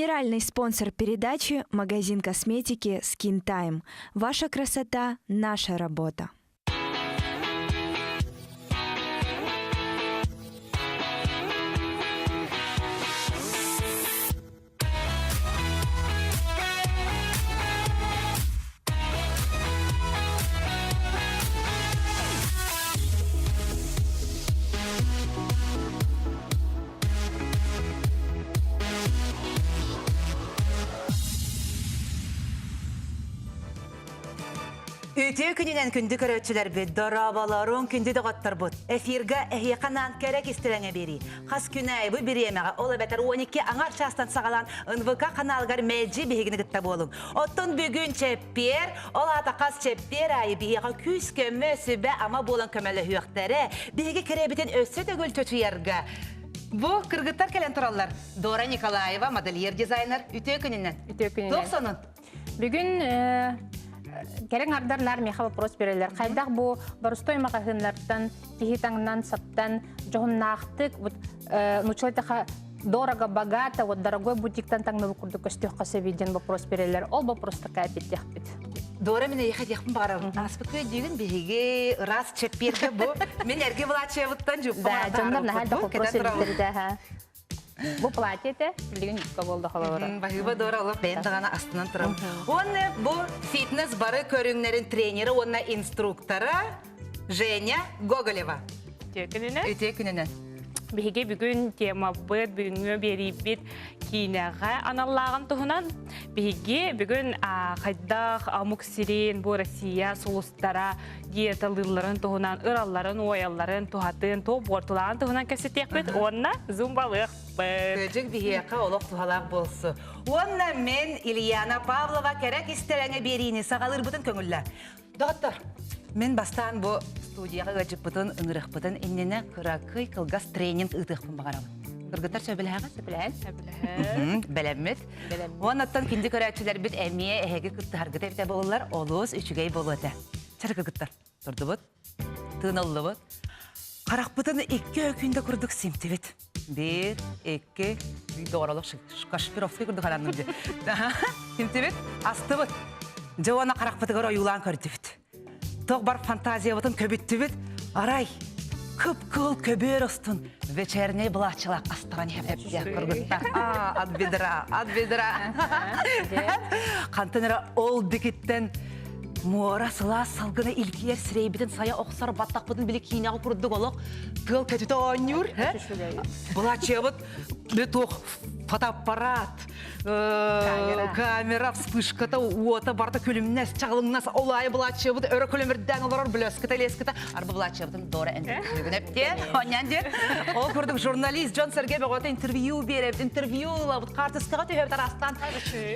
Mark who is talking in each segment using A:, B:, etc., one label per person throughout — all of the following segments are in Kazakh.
A: Генеральный спонсор передачи – магазин косметики Skin Time. Ваша красота – наша работа.
B: Үтеу күнінен күнді көрөтчілер бет, дорабаларын күнді дұғаттар бұд. Эфирға әйеқанан кәрек істірәңе бері. Қас күні айбы бір емеға, олы бәтір 12 аңар шастан сағалан НВК каналғар мәлжі бігігіні күтті болың. Оттын бүгін чеппер, ол ата қас чеппер айы бігіға күз көмі сөбі ама болын көмелі хүйіқтері, бігігі кіребітен өсі төгіл төтуерға. Бұл кыргыттар кәлен тұралар. Дора Николаева, модельер дизайнер, үтеу күнінен. Тоқсанын.
C: Бүгін керең ардарлар меха вопрос берелер. Қайдақ бұл барыстой мағахынлардан, тихитаңнан саптан, жоғыннақтық, нучылайтаға дорого, богато, дорогой бутиктан таңнылы күрді көстеу қасы виден вопрос берелер. Ол вопросты кәпеттеқ бет.
B: Дора мен ехат яқпын бағарағын. Аспықы дейгін бейге рас чепперге бұл. Мен әрге бұл ачевыттан жүп
C: бағарағын. Да, жоңдар нахалда вопрос берелерді. Бұл платьеті, білген үткі болды қалауыра.
B: Бағыба Дора олық бәйіндіғана астынан тұрам. Оны бұл фитнес бары көріңнерін тренері, оны инструктора Женя Гоголева. Үте күнінен.
D: Беге бүгін тема бұд, бүгінгі бері бет кейінеға аналлағын тұғынан. Беге бүгін қайдақ амук сирен бұл Россия солыстара диеталыларын тұғынан, ұралларын, оялларын, тұғатын, топ ортылағын тұғынан кәсетек бет, онына зумбалық бұд.
B: Көжік бігеқа олық тұғалақ болсы. Онына мен Ильяна Павлова кәрек істеріңе берейіні сағалыр бұтын көңілі. Доғыттар, мен бастан бұл студияға ғажып бұтын, ұңырық бұтын, иннені күрақы қылғас тренинг ұтықпын бағарамын. Кыргыттар сөбіліғаға? Сөбіліғаға. Бәләммет. Онаттан кенді көрәтшілер бүт әмие әйгі күтті харгыт әбіте болылар, олуыз үшігей болуыды. Чары кыргыттар. Тұрды бұт, тыңылы бұт. Қарақ бұтын 2 өкінде күрдік симті бет. 1, 2, doğruluk Kaşpirovski күрді қаранным де. Симті бет, асты бұт. Жауана қарақ бұты көрі ойулан көрді бет. Тоқ бар фантазия бұтын көбітті бет. Арай, күп-күл көбер ұстын. Вечерне бұлачылақ астыран епепте күргітті. Ад бедіра. Қантыныра ол бекеттен Муара сыла салгыны илкиер сірейбітін сая оқсар баттақ бұдын білі кейінағы күрдік олық. Күл көтіті оңыр. Бұла чебіт бетоқ фотоаппарат, камера, вспышката, ота барда көлімнес, чағылыңнас, олайы бұла чебіт, өрі көлімірден олар білөскіті, лескіті. Арбы бұла чебітін дора әндігін әпте, оннан дер. Ол күрдік журналист Джон Сергей бұғыта интервью беріп, интервью лабыт, қартысқаға түйіп тарастан,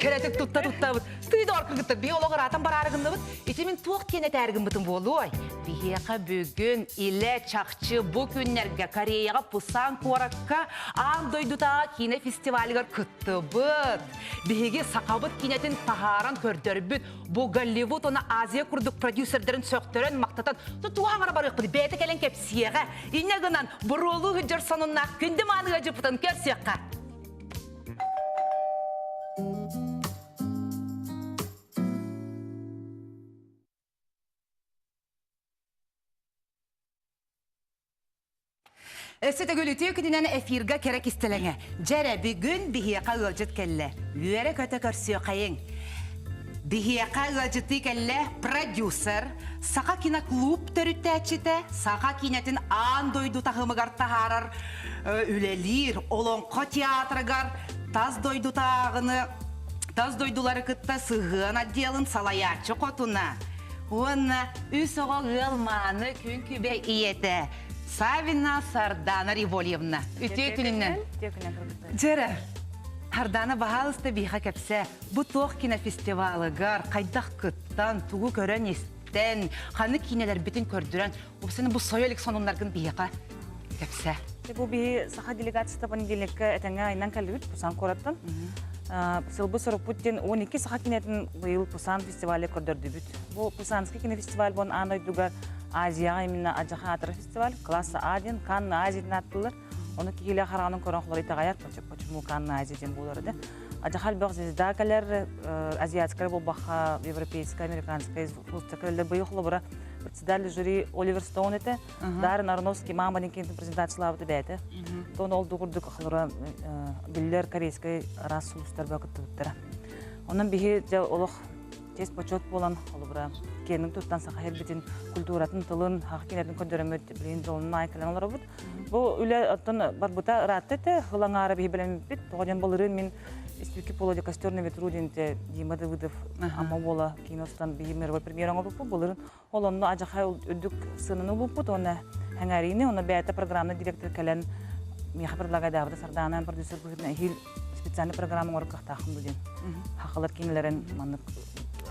B: керетік тұтта бұд. Стүйді орқығыттық, биологы ратан бар арығынды бұд. Итімін туық кенет әргін бұтын болу ой. Бейеқа бүгін илі чақчы бұ күннерге Кореяға Пусан қораққа аң дойдутаға кине фестивалігер күтті бұд. Бейге сақабыт кинетін тахаран көрдер бүд. Бұ Голливуд оны Азия күрдік продюсердерін сөқтірін мақтатан тұтуғаңыра барық бұд. Бәйті кәлін кеп сиеға. Инегінан бұролу хүджір сонына күнді маныға жүпітін көр сиеққа. Өсіті көліті өкінінен эфирға керек істеліңі. Жәрі бүгін бігеқа ғылжыт кәлі. Үйері көті көрсі қайың. Бігеқа ғылжыты кәлі продюсер, сақа киноклуб түрітті әчіті, сақа кинетін аң дойду тағымығар тағарар, үлелер, олонқо театрығар, таз дойду тағыны, таз дойдулары күтті сығын отделын салаячы қотуна. Оны үс оғыл ғылманы күн күбе иеті. Савина Сардана Ривольевна. Үте күнінен. Жәрі, Ардана бағалысты бейға кәпсе, бұ тоқ кинофестивалығар, қайдақ күттан, туғы көрін естен, қаны кинелер бітін көрдірен, өпсені бұ сойелік соныңларғын бейға кәпсе.
E: Бұл бей сақа делегацияда понедельникке әтәңе айнан кәлігіт Пусан қораттан. Сылбы сұрық бұттен 12 сақа кинетін ғыл Пусан фестивалі көрдірді бүт. Бұл Пусанский кинофестиваль бұн аңдойдуғар Азияға именно Аджаха атыры фестиваль, классы Аден, Канны Азиядан аттылар. Оны кейлі қарағының көрін құлар итағаяр, почему Канны Азиядан болар еді. Ажахал бақ звезда кәлер, азиатская болбаха, европейская, американская, фулстя кәлер бұйықлы бұра председатель жюри Оливер Стоун еті. Дарын Ароновский мамадың кенті презентациялабыды бәйті. Тоны ол дұғырдық қылыра білдер корейскай рас сұлыстар бәкітті бұттыра. Onun bihi олық тез почет болан олыбыра кенің тұттан сақайыр бітін культуратын тылын хақкенердің көндірімет білейін жолының айкалан олар бұд. Бұл үлі оттан барбыта ратты те ғылаңары бихи білемін бит. Тоғаден болырын мен испеки полоде костерный ветрудин те Димады выдав ама бола киностан бихи мировой премьеран олып болырын. Ол онны ажақай өдік сынын олып бұд. Оны хәңәрейіне, оны бәйті программны директор кәлен меха предлагадавды сарданан продюсер бұхырна хил специальный программа орках тахым будем. Хақалар кинелерін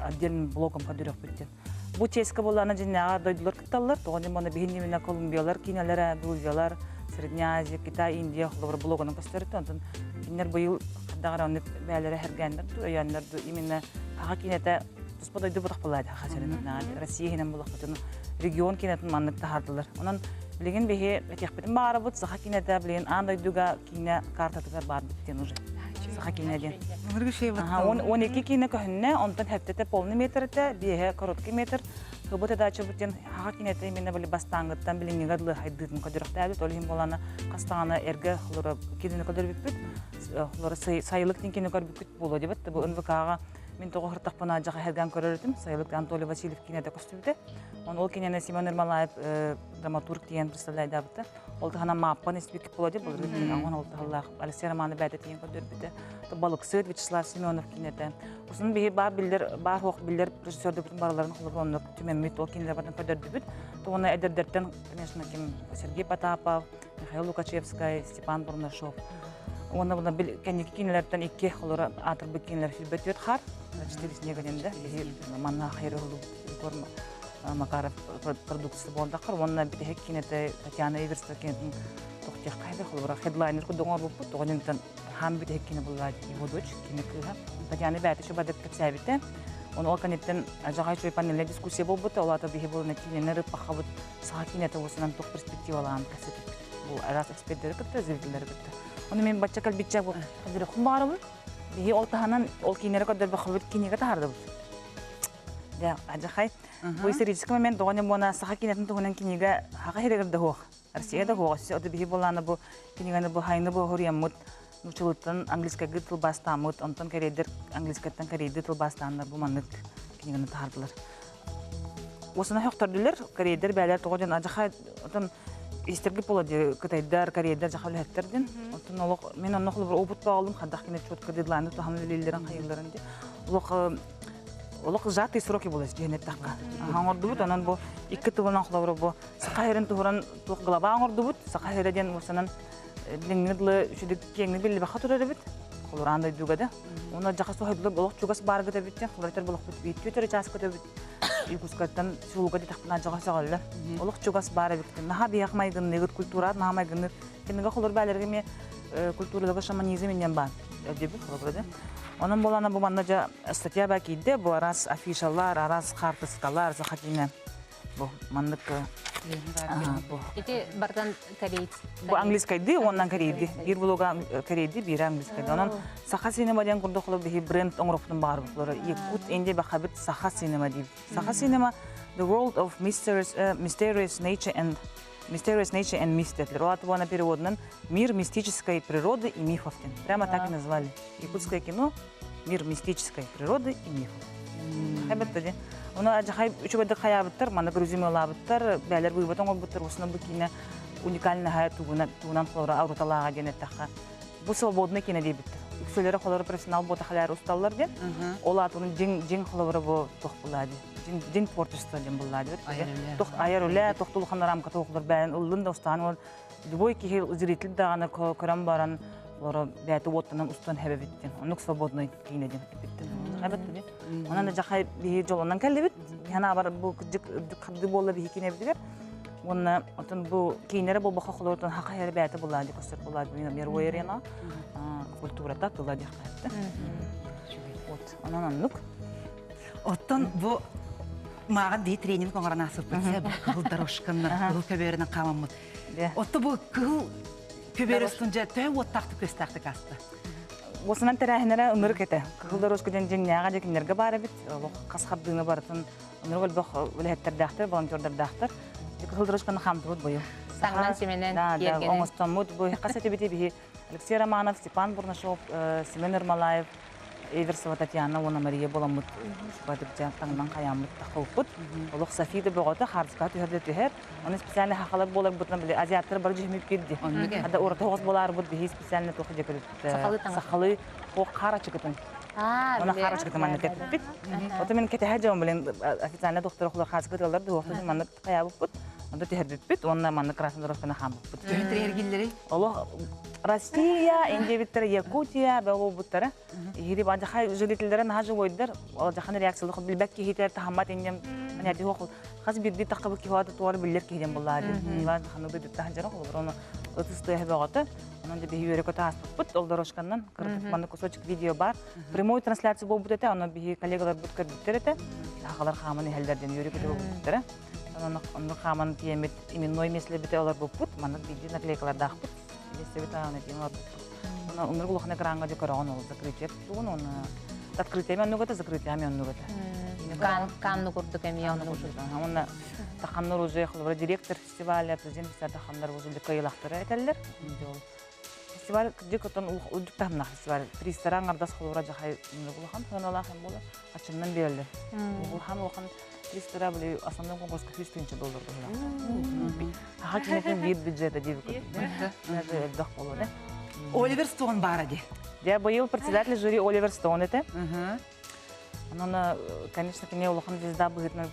E: отдельный блоком кадырық бүттен. Бұл тескі боланы жиннаға дойдылар кітталар. Тоғын оны бейінеміне Колумбиялар, кинелері, Грузиялар, Средняя Азия, Китай, Индия құлыбыр блогының көстерді. Онтын кинер бұйыл қадағыр оны бәлері әргендерді, өйәндерді. Именно хақа кинеті тұспа дойды бұдақ болады. Россия хинен бұдақ бұтын регион кинетін маңнықта хардылар. Онын білеген бейе әтеқпетін бары бұд, сақа кинеті білеген андойдыға кине картатығар бар біттен уже. Хакинеден. 12 кине көһүнне, онтан хәптете полный метрте, бие короткий метр. Хыбыты дача бутен хакинете именно были бастаңгыттан билинге гадлы хайдытын көдөрөктәбит, олим боланы кастаганы эрге хлора кидине көдөрбүт. Хлора сайылык тинкене көрбүт боло дебет. Бу НВКга мен тогы хыртакпана жага херган көрөрдүм. Сайылык Анатолий Васильев кинеде көстүбүтө. Ол кинене Симон Ермолаев драматург деген представляйт абыты. Ол тахана маппан испеки болоди, бул регион ол тахаллах Алексей Романов бәйте тиен көдөрбүтө. Балыксыр Вячеслав Семенов кинете. Усын бии бар билдер, бар хок билдер режиссер деп бараларын кылып түмемит ол кинелер батын көдөрбүт. Тоны эдердерден, конечно, ким Сергей Потапов, Михаил Лукачевский, Степан Бурнашов. Оны бuna кенеки кинелерден 2 холора атыр кинелер фильбет өт хар. 4 негенде. Манна хайрылу көрмө. Макаров продукциясы болда кыр. Онна бите кинете Татьяна Эверстер кинетин тоқтеқ қайды холора хедлайнер кудоңор болуп, тогонтан хам бите кине буллады. Его дочь кинекыга. Татьяна бәте шу бадык кәсәбите. Оны ол канеттен ажагай чой панелде дискуссия болбуты. Олата бихе болна кинелер пахабыт сага кинете осынан ток перспективаларын кәсәбит. Бу арас эксперттер кытты, зрительлер кытты. Оны мен бача калбитчак бу. Хәзер хумбары бу. Бихе ол таханан ол кинелер кадәр бахабыт кинеге тахарды бу. Да, ажагай. Бу исторический момент догоне мона сага кинетин тогонан кинеге хага херегерде хох. Россияда хох. Сөйдө бихе боланы бу кинеганы бу хайны бу хорияммут. Нучулуттан английский тил бастамыт, онтон керейдер английскаттан керейди тил бастаандар бу маннык кинеганы тахардылар. Осына хөхтөрдүлөр, керейдер бәлер тогожан ажагай отон истерги болады кытайдар корейдар жахал хеттердин. Отон олық мен оннохлы бир опыт багалдым, хадах кине чотка дедлайнды тахамны лилерин хайылларын ди. Олық жаты сроки болас женет такка. Аңордубут анан бу 2 тылынан хлабыр бу сакайрын тухуран тук глава аңордубут, сакайрыден осынан Ленгидлы шүдік кеңі белі бақа тұрары біт. Қолыр андай дүгеді. Оны жақа соғайдылы болық жүгас бар көті бітті. Қолырайтар болық біт бейт көтері жас көті біт. Үйкускаттан шулуға детақпына жаға сағалылар. Олық жүгас бары бітті. Наға бияқ майгын, негір культура, наға майгыныр. Кенеге қолыр бәлерге ме культуралығы шаманизменен бар. Өдебі қолырды. Оның боланы бұл манда жа статья бәкейді. Бұл арас афишалар, арас қартысқалар, зақатіне. Бұл мандық
C: Ити бардан корейц.
E: Бу английскайды, оннан корейди. Бир блога корейди, бир английскайды. Онан саха синемаден курдукулу бихи бренд оңроптун бар булары. Якут энде бахабит саха синема дейт. Саха синема the world of mysterious nature and mystery. Олаты буана переводынан мир мистической природы и мифов. Прямо так и назвали. Якутское кино мир мистической природы и мифов. Хабаттади. Оны ажахай үчөбөдө каябыттар, мана грузимы лабыттар, бәлер буйбатон олбуттар, осына бу кине уникальный хая тугунан хлора ауруталага денеттаха. Бу свободный кине дейбиттер. Үксөлөрө холору профессионал ботахалар усталлар ден. Ола атунун жин холору бу тох булади. Жин творчество ден булади. Тох айыруле, тохтулукан рамка тохлор бәлен ыллын да устан ол. Любой кихил зритель даганы көрөн баран хлора бәти оттанан устан хебе биттен. Онук свободный кине ден биттен. Хабаттади. Онан да жахай бихи жолонан келдибит. Яна бар бу кырды болла бихи кине битигер. Онна отон бу кинере бу баха холортон хакайыр бәти булади, көстөр булади. Мен бер ойрена культура так булади хакайты. Вот, онан анлык.
B: Оттон бу маған дей тренинг оңарана сыппытса, бұл дорожканна, бұл көберінің қамамыд. Отто бу кыл көбері үстінже төй оттақты көстақты касты.
E: Осынан тәрәһенәрә ыныры кете. Кылдар өскөден жеңнәгә декеннәргә бары бит. Кас хабдыны бартын. Ыныры бул вәләһәттәрдәхтер, волонтерлардәхтер. Кылдар өскөне хамтырут бою.
C: Саңнан семенен
E: Да,
C: кергене.
E: оңостомут бу касете бите би Алексей Романов, Степан Бурнашов, Семен Ермолаев, Эверсова Татьяна, Вона Мария Боламут, Шубадыкжа таңнан каямыт тахылпут. Олох Софида богота харска төһөрдө төһөр. Аны специально хакалар болар бутан биле азиаттар бар жимип кирди. Ада орта хос болар бут би специально тохы жекет. Сахалы хо кара чыкытын. Она кара чыкытын маны кетпит. Ота мен кете хаҗам билен официально доктор хулар хаскы алар доктор маны каябып бут. Анда төһөрдө бит, онна маны Краснодаровканы хам бут.
B: Төһөнтер ергиллери.
E: Олох Россия, Индия, Якутия, Белобуттара. Ири баджа хай жителдерен хажы бойдар. Ол жахан реакциялык билбек кихитер тахаммат индем. Ани хок хаз бирди такыбы кихваты туар биллер кихиден буллады. Нива хануды таханжара холброно. Отысты хебагата. Онан да бихи өрөкө таспыт олдорошканнан кырдык маны кусочек видео бар. Прямой трансляция болуп бутете, аны бихи коллегалар буткар биттерете. Хагалар хаманы хелдерден өрөкө болуптара. Онны хаман тиемет именной месле бите алар болуп, маны видео наклейкалар дахпыт. Если это на тему, он умер глухо на гранга декорон, он закрытие, он открытие, он нугата закрытие, он нугата.
C: Канну курту камион.
E: Он таханнур уже хлопер директор фестиваля, президент таханнур уже декойлахтера этеллер. Фестиваль декотон удуктамна фестиваль. Ресторан ардас хлопер жахай глухан, он алахан бола, ачымнан берилди. Глухан охан ресторан были основном конкурс $100 доллар. Хакиметтин бир бюджета деп. Даже дах болду, да?
B: Оливер Стоун бар иде.
E: Я быйыл председатель жюри Оливер Стоун эте. Анан, конечно, кине улахан звезда быгытнан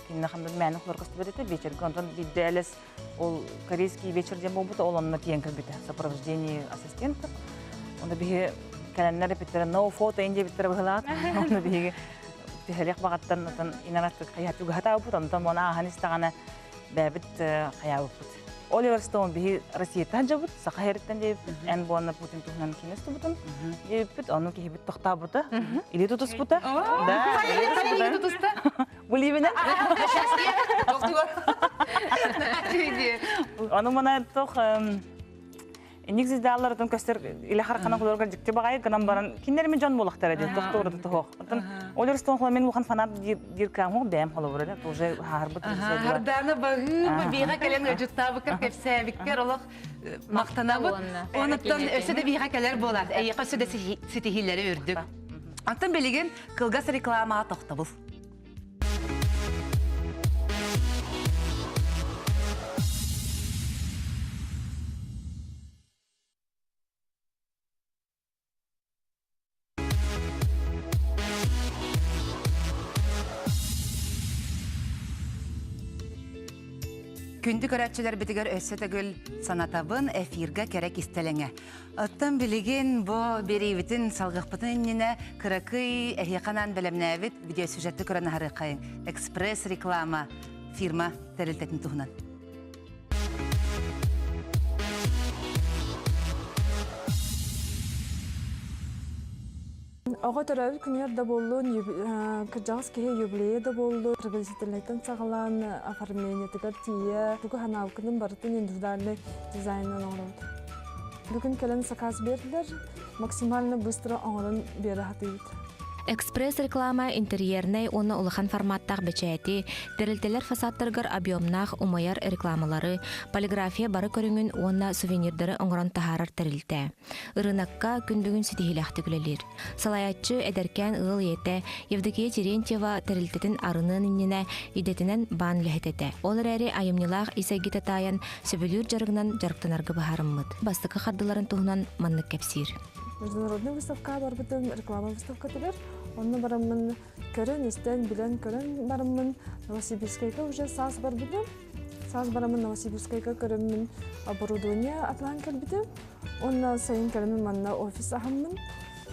E: кине хамдан мәнин хлор кысты берете вечер. Онтон бидде элес ол корейский вечер деп болбута, ол онна тиен кирбите. Сопровождение ассистентов. Онда биге календар репетитор no photo инде биттер быгылат. Онда биге тихелек багаттан инанат хаятуга хатабут, онтон мона ханистагана бәбит хаябут. Оливер Стоун бихи Россия таҗабут, сахайрыктан дип, эн бонна Путин тугнан кинес тубутун. Дип, аны кихибит тохтабута. Или тутуспута? Да. Или тутуста? Буливина. Аны мана тох Нигез даллар тон көстер иле харкана куларга жикте багай гынан баран киндермен жон болактар эди доктор да тох. Антон Оливер Стоун мен улхан фанат диркам хо бем холо бурда тоже харбыт.
B: Харданы багы бига келен өҗүттабы кепсәбиккер олох мактанабы. Онуттан өсөдө бига келер болат. Әйе көсөдө ситихилләре үрдүк. Антон белеген кылгас реклама токтабыз. Күнді көрәтчілер бітігер өссі түгіл санатабын эфирға кәрек істеліңе. Оттан білеген бұ берейбітін салғықпытын үніне кірікі әхиқанан бәлемнәвіт видеосюжетті көріні харықайын. Экспресс реклама фирма тәрілтетін тұғынан.
F: Оға төрәбіл күнер да болу, кіржағыз кеге юбилейе да болу, приблизительнайтын сағылан оформление тігір тие, бүгі ханалқының барытын индивидуальный дизайнын оңырылды. Бүгін кәлін заказ берділер, максимально быстро оңырын бері хатыйды.
G: Экспресс-реклама интерьерней оны улахан форматтақ бәчәйті, дәрілтелер фасадтарғар объемнақ умайар рекламалары, полиграфия бары көріңін оны сувенирдары оңыран тахарар тәрілті. Үрінаққа күндігін сетихиләқті күлелер. Салаятчы әдәркен ұғыл еті, Евдокия Терентьева тәрілтетін арының инніне идетінен бан ләхететі. Олар әрі айымнилақ исәгіті тайын сөбілер жарығынан жарықтанарғы бағарыммыд. Бастықы қардыларын тұғынан маннық кәпсир.
F: Международный выставка бар бітім, реклама выставка тігір. Онны барамын көрін, істен, білен көрін барамын. Новосибирскайға уже саз бар бітім. Саз барамын Новосибирскайға көрімін оборудование атлан кәл бітім. Онна сайын кәлімін манна офис ахамын.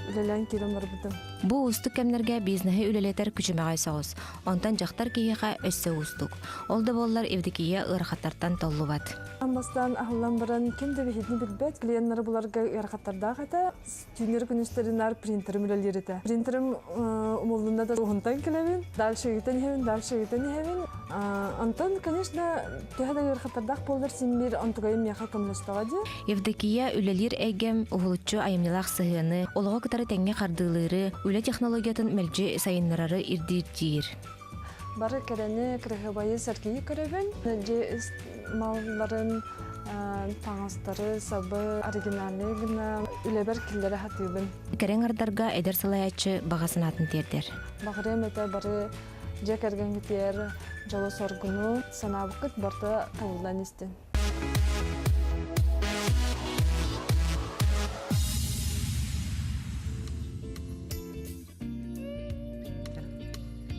F: Үлелен керім бар бітім.
G: Бу устук кемнерге бизнеһи үлелетер күчүмәгай соғыз. Онтан жақтар кейеға өссө устук. Олды боллар Евдокия ырахаттартан толлубат.
F: Амастан ахылан баран кемде бихидни билбет, клиенттары буларга ырахаттарда хата, түйнер күнүстеринар принтерим үлелерите. Принтерим умолунда да ухунтан келебин, дальше гитен хевин, Антон, конечно, тәһәдәгәр хатырдак булдыр син бир антугайым яха көмлөстәгәде.
G: Евдокия үлелер әйгем угулуччу айымнылах сыһыны, олого кытары тәңге кардылыры, үле технологиятын мәлҗе сайыннарары ирдирдир.
F: Бары керене крехабайы сәркейі көребен. Же малларын таңастары сабы оригинальный гына үлебер киллері хатыбын.
G: Кәрен ардарга эдер салаячы бағасынатын тердер.
F: Бағырем әті бары же кәрген кетер жолы соргуну санабықыт барта тавылдан істен.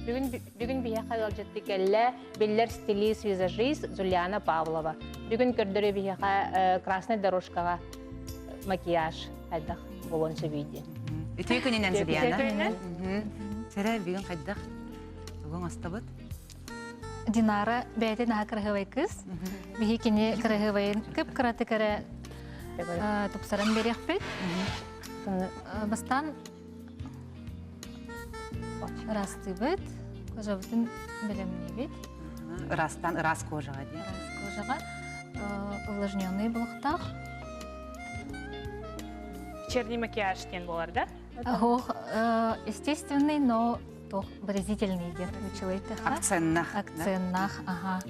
C: Бүгін бия қадал жетті кәлі беллер стилист, визажист Зульяна Павлова. Бүгін көрдірі бия красный дорожкаға макияж қайдақ болоншы бейді.
B: Үтөй күнінен Зульяна. Сәрі бүгін қайдақ бүгін астабыт.
H: Динара бәйті наға кірғывай кыз. Бейі кене кірғывайын күп қыраты кәрі тұпсаран берек бет. Бастан расты бет, кожа бүтін біліміне бет.
B: Растан, рас кожаға де.
H: Рас кожаға увлажненный бұлықтақ.
D: Вечерний макияж тен болар, да?
H: Естественный, но выразительный дед училайты.
B: Акцентнах.
H: Акцентнах, ага.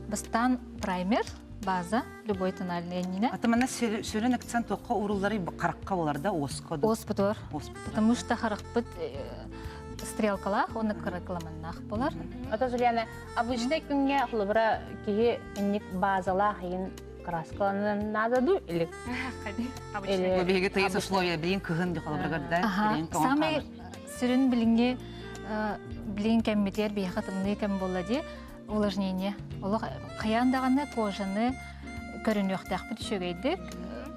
H: Бастан праймер, база, любой тональный нина.
B: Аты мана сөрен акцент тоққа урулары қараққа болар да, осқа.
H: Оспытор. Потому что харақпыт стрелкалах, он рекламаннах болар.
C: Ата Зульяна, обычный күнге қылыбыра кейі үннік базалах ең краскаланын надо или?
B: Беге тыйыз условия білін күгін де қалыбырғар да.
H: Самый сүрін білінге білін кәмметер бейхатымны кәм болады увлажнение. Олық қаяндағаны кожаны көрін өқтақ біт шөгейдік.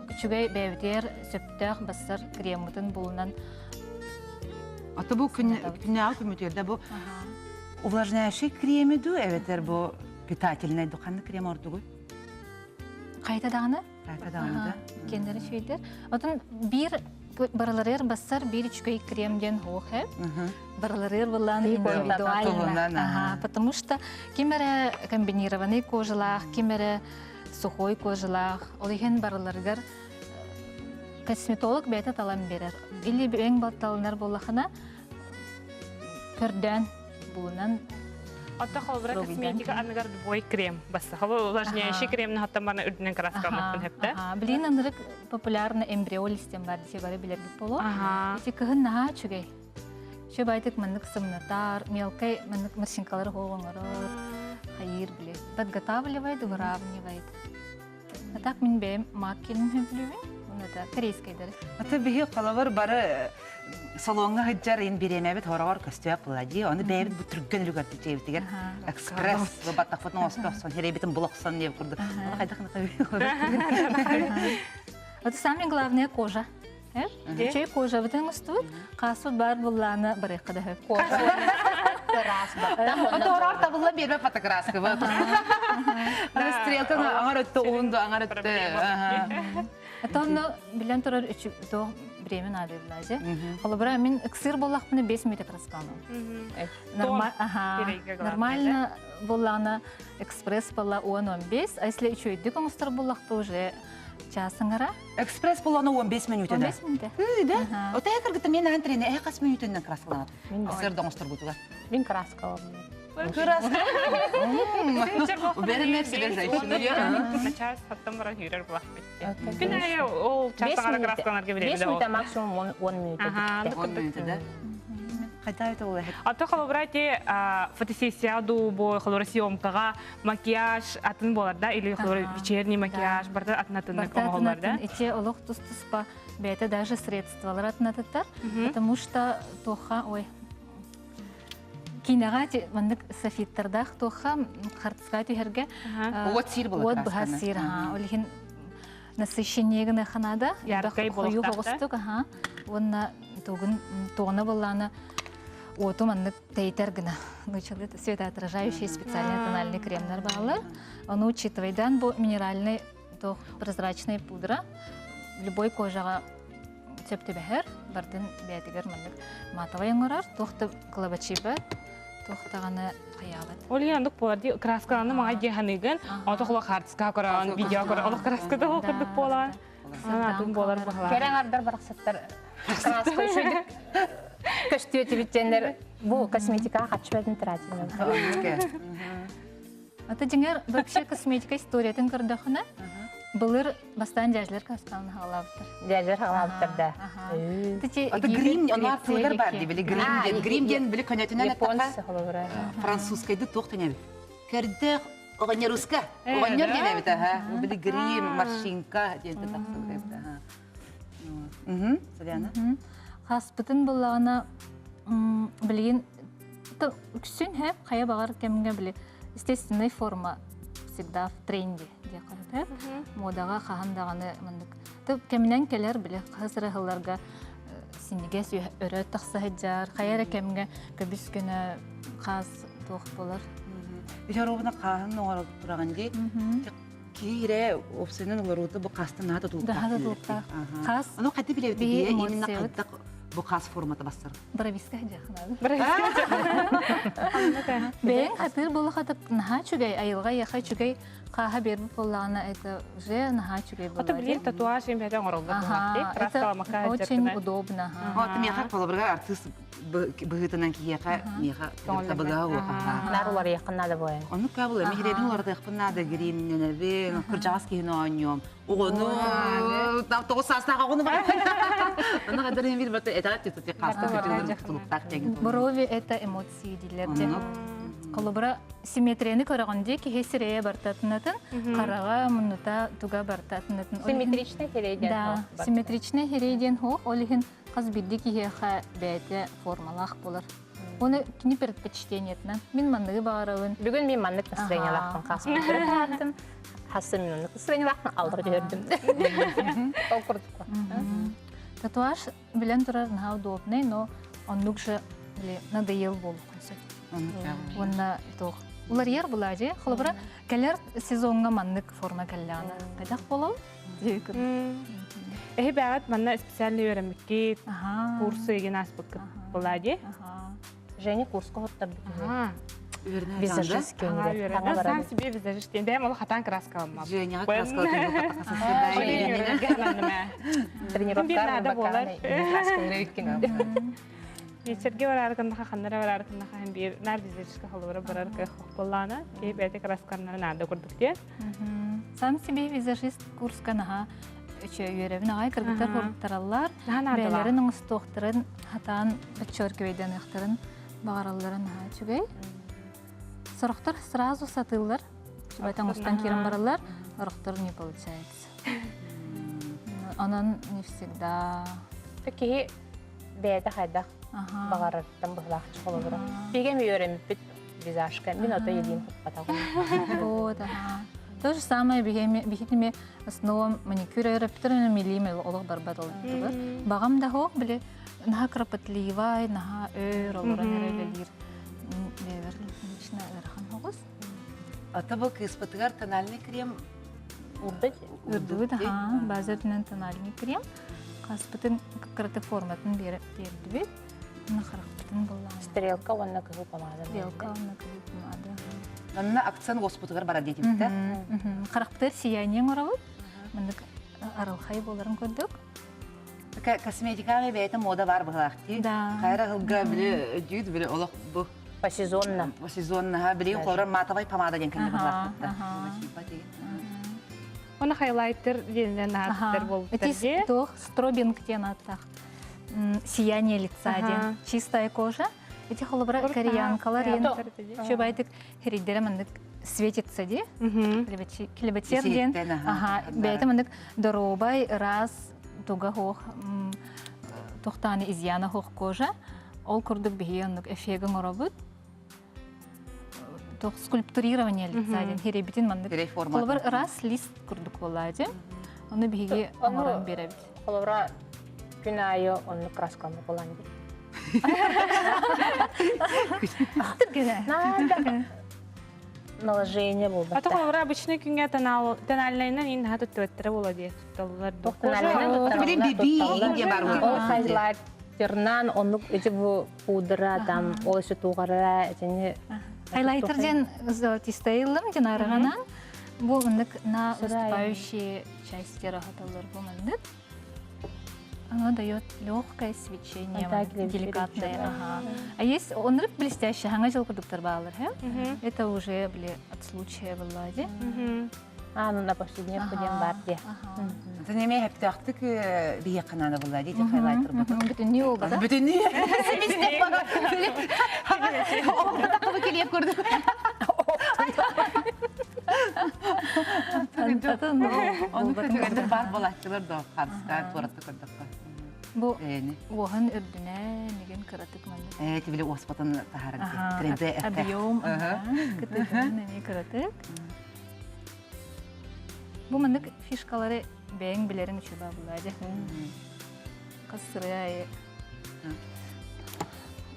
H: Күчігей бәвдер, сөптақ, басыр, кремутын болынан.
B: Аты бұл күнне ал көмөтерді бұл увлажняющий кремі ду, әветер бұл питательный дұқанны крем орды ғой?
H: Қайта дағаны?
B: Қайта дағаны да.
H: Кендері шөйдер. Отын бір бараларыр басыр бір үшкөй кремден хоқ әп. Бараларыр болан индивидуально. Потому что кемері комбинированный кожалақ, кемері сухой кожалақ. Ол еген бараларығар косметолог бәйті талан берер. Или ең батталынар болақына көрден болынан.
D: Ата қалбыра косметика анығар бой крем. Басы қалы увлажняющий кремні хаттан барна үрдінен краскалмақпын хепті.
H: Білейін анырық популярны эмбриолистен бар десе бары білер бүт болу. Ете күхін наға чүгей. Шө байтық мандық сымнатар, мелкай мандық маршинкалары хоғыңырыр. Хайыр білер. Подготавливает, выравнивает. А так мен бәйім маккелін хүмплювен. Это корейская.
B: Аты бейі қалавар бары салонға хыджар ен беремәбет хорағар көстөяқ бұлади. Оны бәйбет бұл түргген үлігерді жейбітігер. Экспресс, баттақ фотон остықсон, херебетін бұлықсон деп құрды. Оны қайдақын қабей.
H: Это самое главное кожа. Чей кожа бітін ұстуд, қасуд бар бұлланы бірі қыдағы. Кожа.
B: Аты орар табылла бермә фотокраска. Аны стрелканы аңар өтті, оңды аңар өтті.
H: Это он билен турар до времени надо влазе. Холобра мен эксир боллахпыны 5 минут краскану. Нормально боллана экспресс болла 10-15, а если еще и диком устар боллахты уже часыңара.
B: Экспресс болланы 15 минуты да.
H: 15 минуты.
B: Да? Ота әкіргіті мен әнтірені әқас минутынан краскаланады. Эксир доңыстыр бұтыға.
C: Мен краскалам.
B: Краска? Уберем мерсілер жайшыны.
D: Начас хаттан бара хүрер бұлақ бетте. Күн әйе ол часыңара краскаланарға береді.
C: 5 минута максимум 10 минута.
B: 10 минуты да. Қайта өті ол әйет.
D: Аты қалыбыра те фотосессия ду бо қалыбыра съемкаға макияж атын болар да? Или қалыбыра вечерний макияж барды атын атынны көмі олар да?
H: Эти олық тұс-тұспа бәйті даже средствалар атын атыттар. Потому что тоха, ой, кинаға мандык софиттардақ тоха қартысқа түйерге
B: От сир бұл
H: от бұға сир. Олеген насыщенегіні қанада.
D: Яркай болықтақты.
H: Онна тоғына боланы оту мандык тәйтергіні. Светоотражающий специальный тональный кремнер бағалы. Оны учитывайдан бұл минеральный прозрачный пудра. Любой кожаға сөпті бәхір, бардың бәйтігер мандык матавай оңырар, тоқты қылабачи бәт. Тохтаганы каябат.
D: Олияндык болар красканы мага жеханыгын, отоқлы хартыска көрөн, видео көрөн, олық краскада оқырдық болан. Санатын болар бағалар.
C: Керең ардар барақсаттар краска үшөйдік. Көштү өтүбүттендер бу косметика качпадын тратимын.
H: Ата жеңер вообще косметика историятын көрдөкүнө былыр бастан жажлар касканы халаптыр.
C: Дәжер халаптырда.
B: Это грим, она флогар бар ди, били грим ден били конятинен
C: Японцы холобра.
B: французскайды тоқтан әбі. Кәрді оғанер ұска, оғанер ден әбі та, били грим, маршинка ден тақтан әбі та. Сәлияна?
H: Хаспытын буллагына билген күсүн хэп кая багар кемге били естественная форма всегда в тренде де карата модага хахандаганы мындык тып кемнен келер биле хасыр хылларга синеге өрө таксаһыжар каяра кемге көбүс күнө хас тох болар
B: Бишаробына қағын оңар тұраған дей, кейре опсенен оларуды бұл қастың нағады тұлықтақ.
H: Хас
B: Оны қайты білеуді бейе, емінна қайттақ бұл қас форматы бастыр.
H: брависка жақынады. Бәйін қатыр болы қатып наға чүгей, айылға яқа чүгей қаға беріп болағына это уже наға чүгей болады.
D: Ото білейін татуаж ембәден орылды болмақты,
H: это очень удобно.
B: Оты меға қолабырға артыс бұғытынан кейеға меға табыға оға.
C: Нарулар яқыннады бой.
B: Оны көбілі, мегеребін оларды яқпынады гримнен әбін, құржағыз кейін ойнем. Оғыны, тоғыз састаға оғыны бар. Оны қадырын бір бұты әтағат етті қасты көтілдер тұлықтақ деген.
H: Брови это эмоции дилерде. Колобра симметрияны көргәндә ки хесирәя бартатынатын, карага мунута туга бартатынатын.
C: Симметричный херейден.
H: Да, симметричный херейден хо, олихин кыз бидди ки ха бәте формалах булыр. Оны кини предпочтениетнән. Мин манныгы барабын.
C: Бүгін мен маннык настроение лақтың қасым тұрып Хасы мен оны настроение лақтың алдыр көрдім. Ол құрдық.
H: Татуаж белән турар наһа удобный, но он же надоел булып калса. Онна тох. Улар яр булажы, хлобра келер сезонга маннык форма келләна. Кайдак болал?
D: Бәғат манна специальный өремекке курсы еген аспық болады.
C: Женя курсқа хоттар бітіне.
B: Визажист
D: Сам себе визажист. Бәйім ол хатан краска алмап.
B: Женяға краска
C: Тренировкар баканы.
D: Вечерге бараркандаха, ханнара бараркандаха hem bir nar vizajистка холора барарка хокполлана, ке бәте краскарнары нада көрдік те.
H: Сам себе визажист курска наһа өйрәбен агай кыргыттар хорттараллар. Бәйләрен уңыстыктырын хатан подчеркивайдан ихтарын багаралларын ха чугай. Сорохтар сразу сатылар. Байтан устан кирен баралар, сорохтар не получается. Анан не всегда.
C: Такие бәйті хайдақ бағараттан бұғлақ чықылы Бегем өйреміп біт визажка. Мен ота елейін құтпатағым.
H: Вот, ага. То же самое бихитиме основам маникюра еріптірін милиме олық барбат олық. Бағам да хоқ біле наға крапатливай, наға өр олырын әрелелер. Бевер лично өрхан хоғыз.
B: Ата бұл кыспатығар тональный крем
H: Үрдуд, ага, базарынан тональный крем. Қаспытын қырты форматын берді бет. Нахарақпытын болған.
C: Стрелка онна кығы помада.
H: Стрелка онна кығы помада.
B: Анна акцент госпутығар бара детімді.
H: Қарақпытыр сияниен оралып. Мындық арылхай боларын көрдік.
B: Косметикаға бәйті мода бар бұғылақты. Қайра ғылға білі өдейді білі олық бұл.
C: По сезонна.
B: По сезонна. Білі қолырын матавай помада ден кәнді бұғылақты.
D: Оны хайлайтер денен аттыр болып бірде.
H: Это стробинг ден аттақ. Сияние лица ден. Чистая кожа. Эти холобра кореянкалар ен. Шөбайтық херидері мындық светится де. Келебетер ден. Бәйті мындық доробай раз туга хоқ тоқтаны изяна хоқ кожа. Ол күрдік бейенлік эфегін оробыт. Скульптурирование лица ден херебитин мандык. Холобар раз лист күрдік болады. Оны бейге аңыран беребит.
C: Холобра күн айы оны краскамы боланды. Наложение был.
D: Ата холобра обычный күнге тональнайынан ен хаты төттірі болады.
B: Білем беби инде бар
C: Ол хайлайт Тернан онлук эти бу пудра там олысы тугара эти
H: Хайлайтер ден золотистый илым ден арыганан. Бу мындык на выступающие части рахаталар бу мындык. Оно дает легкое свечение, деликатное. Ага. А есть онрык блестящий, ханга жил продуктор балар, это уже от случая влади.
C: ну на последнее ходим барде.
B: Это не имеет птахтык бие канана была, дети хайлайтер бутын.
H: Бүтүн не ол да?
B: Бүтін не? Семестеп бага. Оғырда қылы келеп көрді. Оны көтігендер бар болатчылар да қарыстан торатты көрдіққа.
H: Бу оған үрдіне неген кыратык маңды.
B: Тибілі оспатын тахарын. Тренде әпті.
H: Объем, кытыгын не кыратык. Бу мындык фишкалары бәң білерін үші ба бұлады. Қасыры айы.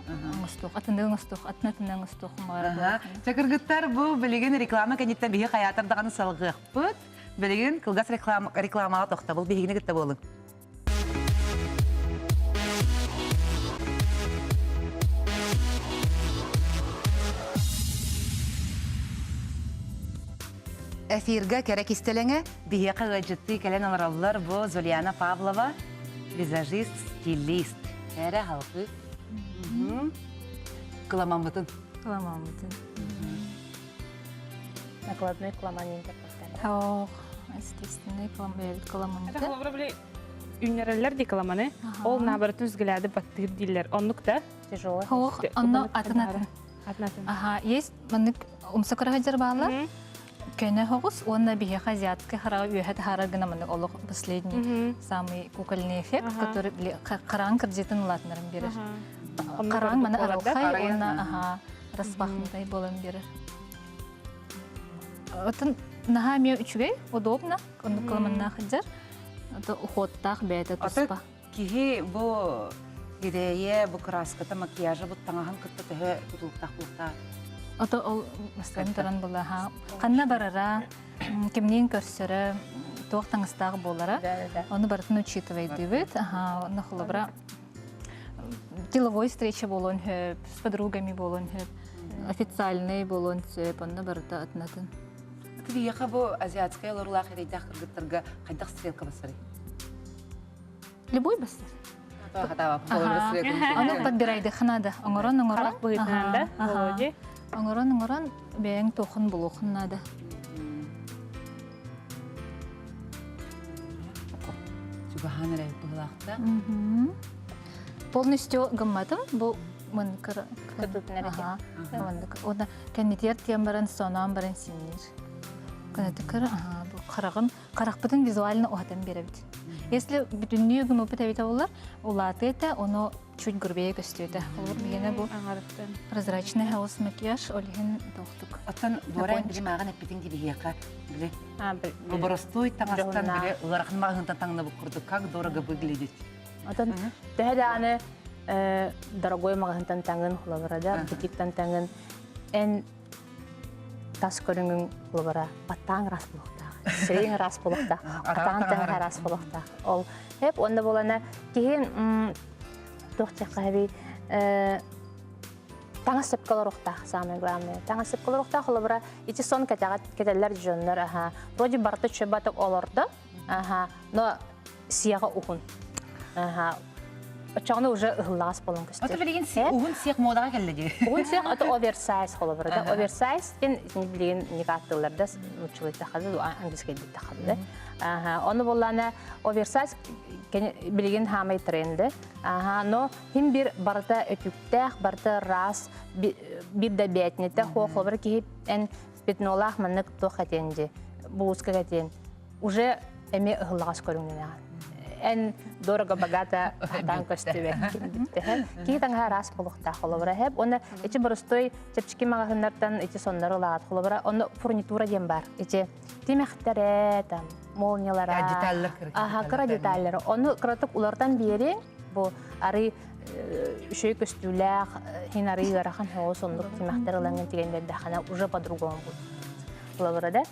H: Аңыстық, атынды аңыстық, атынатын аңыстық мағара.
B: Чакыргыттар бұл білеген реклама кәнеттен бейі қаятардағаны салғық бұд. Білеген қылғас рекламаға тоқта бұл бейгіне күтті болың. Эфирге керек истелеңе бие қағаджытты кәлен аларалар бұл Зульяна Павлова, визажист, стилист. Әрі халқы. Кыламамытын.
H: Каламамытын.
C: Накладной кламанин деп поставили.
H: Тауқ, естественный каламамытын.
D: Холобра біле үнерелер де каламаны. Ол набыратын үзгіләді баттығыр дейлер. Онлық да?
C: Тяжелый.
H: Тауқ, онно атынатын.
D: Атынатын.
H: Есть мындык умсакырағаджар бағалар. Кәне хоғыз, онна бие азиатский харага үйәт харагына мындык олық последний самый кукольный эффект, который қараң кірдетін ұлатынырын берір. Қараң маны аралқай, онна распахнутай болын берір. Отын наға ме үчігей, удобно, онды қылымынна қыджар. Уходтақ бәйті тұспа.
B: Кихи бұл гидее, бұл краската, макияжы, бұл таңахан күтті түхі құтылықтақ.
H: Ото ол мәселен тұран бұла. Қанна барара, кемнен көрсірі, тоқ таңыстағы болара. Оны барытын учитывайды бет. Оны құлыбыра деловой встреча болуын хөп, с подругами болуын хөп, официальный болуын сөп, оны барыта атынатын.
B: Тивияқа бұл азиатская лорлақ ерейдақ кіргіттіргі қайдақ стрелка басыры?
H: Любой басыр.
B: Оны
H: подбирайды қынады. Оңырон.
D: Қарақ бұғытынан да болады.
H: Оңырон бәйін тоқын бұл оқынады.
B: Чубахан әрі бұғылақта.
H: Полностью гамматым бұл мұнкыр.
C: Күтілтін әрекет.
H: Ода кәнетер тем баран, сонан баран синер. Кәнетікір бұл қарақпытын визуально оғатан беребді. Если бүтіннеу күн опыт әбет олар, олаты это, оны чуть грубее көстейді. Олар бігені бұл прозрачный хаос макияж, олығын тоқтық.
B: Оттан борайын білі маған әппетін де бігеқа. Бұл бұрыстой таңастан білі ұларақын мағынтан таңына бұл құрды. Как дорого выглядит?
C: Оттан тәді аны дорогой мағынтан таңын құлабырада, бутиктан таңын ән тас көріңін құлабыра, баттаң рас бұлықта. Сирейін рас болықта, атаң-таңға рас болықта. Ол хеп, онда болана кейін тоқтеққа әбей таңа сепкалар ұқта, самый главный. Таңа сепкалар ұқта құлыбыра, ити сон кетелер жөнлер, вроде барты чөбаты оларды, но сияға ұғын. Очағыны уже ұғылағас болын көстер.
B: Оты білеген ұғын сияқ модаға келді.
C: Ұғын сияқ аты оверсайз қолыбыры. Оверсайз кен білеген негаттығыларда ұчылы тақады, ангельскейді тақады. Оны боланы оверсайз білеген хамай тренді. Но хим бір барыта өтіктәқ, барыта рас, бір да бәтінетті қолыбыры кейіп ән бетін олақ мұнық тоқ әтенде, бұғызқы әтен. Уже әме ұғылағас көріңден en дорого богато там костюме. Ки таңга рас болукта холобра хеп. Оны эти боростой чепчики магазиндардан эти соннары лагат холобра. Оны фурнитура дем бар. Эти темехтере там молниялар.
B: Детальлер керек.
C: Кара детальлер. Оны кратык улардан бери бу ары шөй көстүләр, хинари ярахан хос ондук темехтерләнгән дигәндә дәхана уже по-другому бу. Холобра да.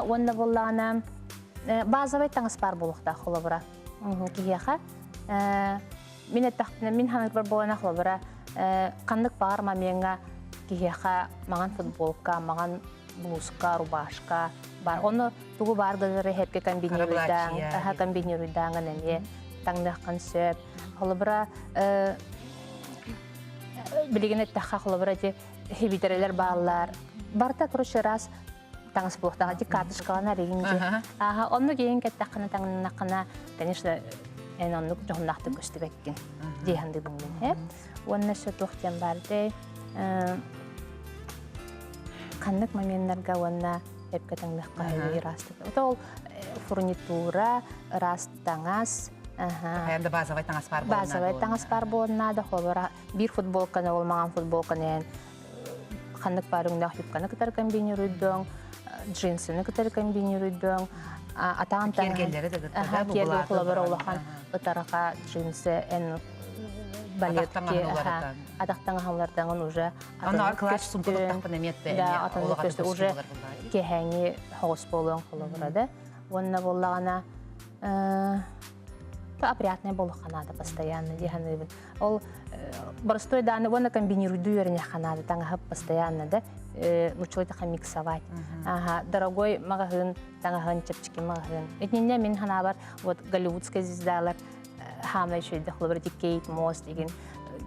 C: Онда боллана базовый таңыс бар болукта холобра. Кияха Мен әттәқтіне, мен ханыр бар болана қолбыра, қандық бар ма менға кихеха маған футболка, маған блузка, рубашка бар. Оны тугу бар гылары хепке комбинируйдаң, әне, таңдаққан сөп. Қолбыра, білеген әттәққа қолбыра де хебитерелер балалар. Барта, короче, раз таңыз бұлықтаға де картышқалана регенде. Оны кейін кәттәққана таңынаққана, конечно, онны жоғыннақты көсті бәккен. Дейханды бұңмен. Онына сөт оқтен барды. Қандық моменттарға онына әпке таңдаққа өй растық. Ол фурнитура, раст таңас.
B: Қайында базовай таңас бар болына.
C: Базовай таңас бар болына да қолыра. Bir футболканы, олмаған футболканы қандық барыңда юбканы кітар комбинируйдың, джинсыны кітар комбинируйдың. Атаған таңын
B: Кергелері де
C: Керге қолабыр олақан ұтараға джинсы ән балетке атақтан ғалардан уже атаны көсті уже кехәңі хоғыс болуын қолабырады. Онына болағана опрятный болуқанады постоянно. Ол барыстой даны оны комбинируйду өріне қанады таңығып постоянно да. Училась миксовать. Дорогой магазин, тангахын, чепчики магазин. Этнене мен ханабар, вот голливудская звездалар, хамна еще и дохлобрати Кейт Мосс деген.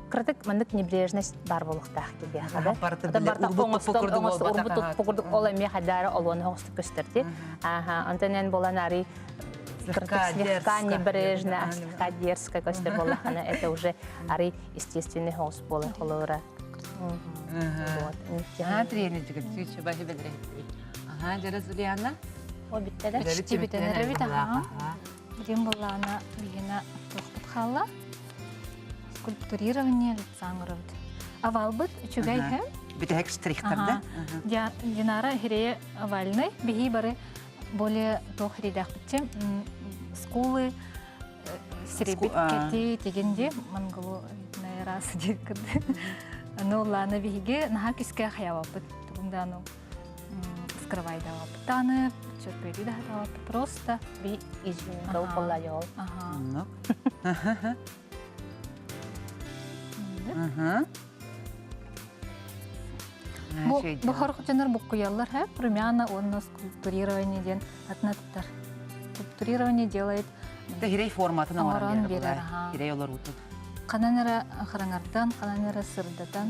C: Кратык мандык небрежность бар болуқтақ тебе. Урбуттық покурдық ола мехадары олуын хоғысты көстерді. Антонен болан ари слегка небрежно, слегка дерзко көстер болуқаны. Это уже ари естественный хоғыс болу қолуыра.
B: Тренер жігіт, сүйші бәші бәдірейді. Жары Зулияна?
H: О, біттеді. Іште біттеді. Дем болағына бігіна тоқтып қала. Скульптурирование лица аңырывды. Авал бұд, үчігай кәм?
B: Біті әк штрихтарды?
H: Динара хирея авальной, бігі бары более тоқ хиредақ бітчем. Скулы, серебет кәте тегенде, манғылу найрасы декірді. Ну, ладно, беги, на киске хаявапыт, тогда ну скрывай давапыт, таны, чёрт да давапыт, просто
C: би извин, дол полайол.
B: Ну.
H: Бу хорхотчанар буккуяллар, румяна, он скульптурирование ден атнаттар. Скульптурирование делает.
B: Это гирей форматы на
H: оран берер.
B: Гирей олар уту.
H: Қананера қыраңардан, қананера сырдатан,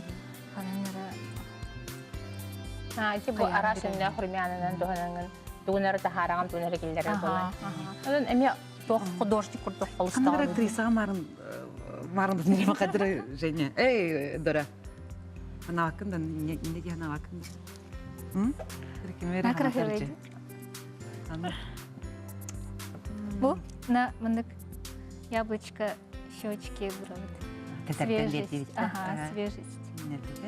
H: қананера...
C: Ке бұл арасында құрмянынан тұғыныңын, тұғынары тахарағам тұғынары келдері болай. Одан әме тоқ художник құрдық қолыстағы.
B: Қанар актрисаға марымыз нереме қадыры және. Эй, Дора. Ана вакында, неге ана вакында?
H: Накра херейді. Бұл, на мындық яблочко щечки буровые. Свежесть. Свежесть.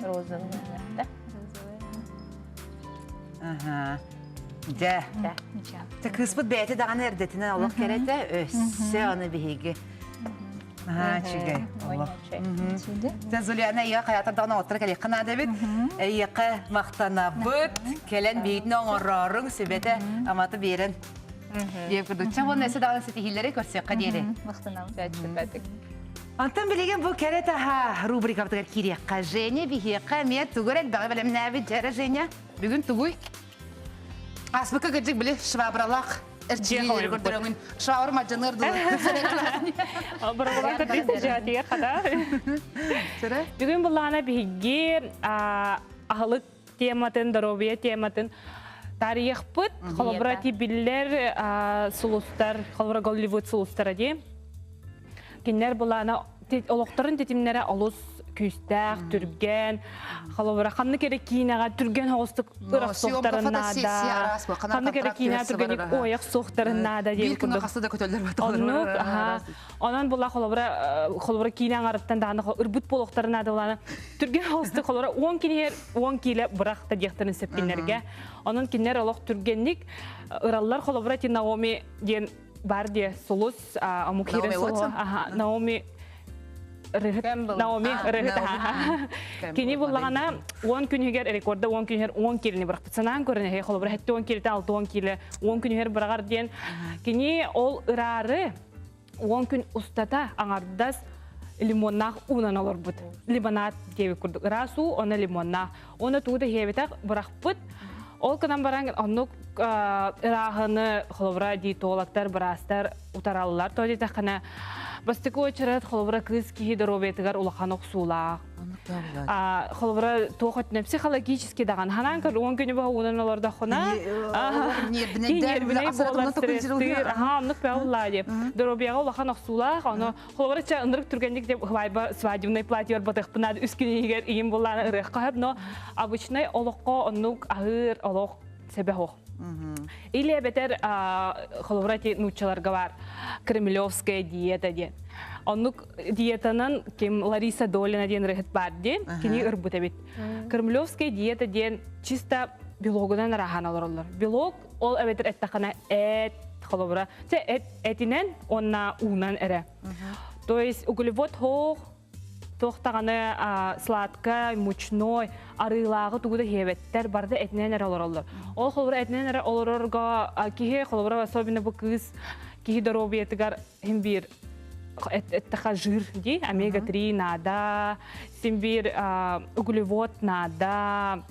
C: Розовая, да?
B: Ага. Да. Так кыспыт бәйті даған әрдетінен олық кереді, өсі оны бейге. Чигай. Зулияна ия қаятырдағына отыры кәлек қынады бет, иеқі мақтана бұд, кәлен бейтін оңырарың сөбеті аматы берін. Деп күрдік. Чағын өсі дағын сетихиллері көрсек қадері.
H: Мақтанам.
B: Антон білеген бұл кәрет аға рубрикаптығар керекқа Женя, бейеққа мен түгірек бағы білім нәбі жәрі Женя. Бүгін түгіл. Аспыққа көджік білі швабралақ. Әрчелері көрдіріңін. Швабыр мажынырды.
D: Бұрғылан көрдейсі жатыға қада. Бүгін бұлағына бейге ағылық тематын, дұробия тематын тарих бұд. Қолыбыра тибілер сұлыстар, қолыбыра Голливуд сұлыстары де. Кеннер бұлағына олықтарын тетімнері олыс күйістәк, түрген, қалыбыра қанны керек кейінаға түрген хоғыстық ұрық соқтарына да, қанны керек кейінаға түргенік ойық соқтарына да дейін күрдік.
B: Бір күнгі қасы да көтелдер бәті
D: Онан бұла қолыбыра кейінаға арыттан дағаны үрбіт болуқтарына да оланы түрген хоғыстық қолыбыра 10 келі бұрақта дектірін сепкенлерге. Онан кеннер олық түргенlik ұралар қолыбыра те Наоми ден бар де солыс, амукирен солы. Наоми рыгыт. Кені болағана 10 күнігер рекорда 10 күнігер 10 келіні бұрақ бұтсанан көріне. Қолыбыра хәтті 10 келіті 6-10 келі 10 күнігер бұрағар ден. Кені ол ұрары 10 күн ұстата аңардас лимоннах унан олорбут. Лимонад деби курдук. Расу оны лимоннах. Оны тууда хебетак бырахпыт. Ол кынан баран оннук ырахыны холовра диетологтар, брастар утаралылар. Тоди тахана бастык очерет холовра кыз кихи доробетигар улахан оксулах. Холовра тохот не психологически даган. Хананкар он күнү ба унан олорда хона. Нервиней болар стресстир. Оннук пяуллади. Доробияга улахан оксулах. Оны холовра ча ындырык түргендик деп хвайба свадебный платье батых пынады үскүнегер ийин болланы ырык кахып, но обычный олокко оннук ахыр олок себе хох. Или бетер холоврати нучаларга бар кремлевская диета ден. Оннук диетанын кем Лариса Долина ден рехет бар ден, кини ырбыта бит. Кремлевская диета ден чисто белогудан рахан алырлар. Белог ол бетер эттахана холовра. Те этинен онна унан эре. То есть углевод хох тоқтағаны сладкай, мучной, арыйлағы тугуда хебеттер барды этнен әрі олар. Ол холбыра этнен әрі оларға кихе холбыра особенно бұл кыз кихе доробиетігар хембир эттіға жир дей, омега-3 нада, симбир углевод нада.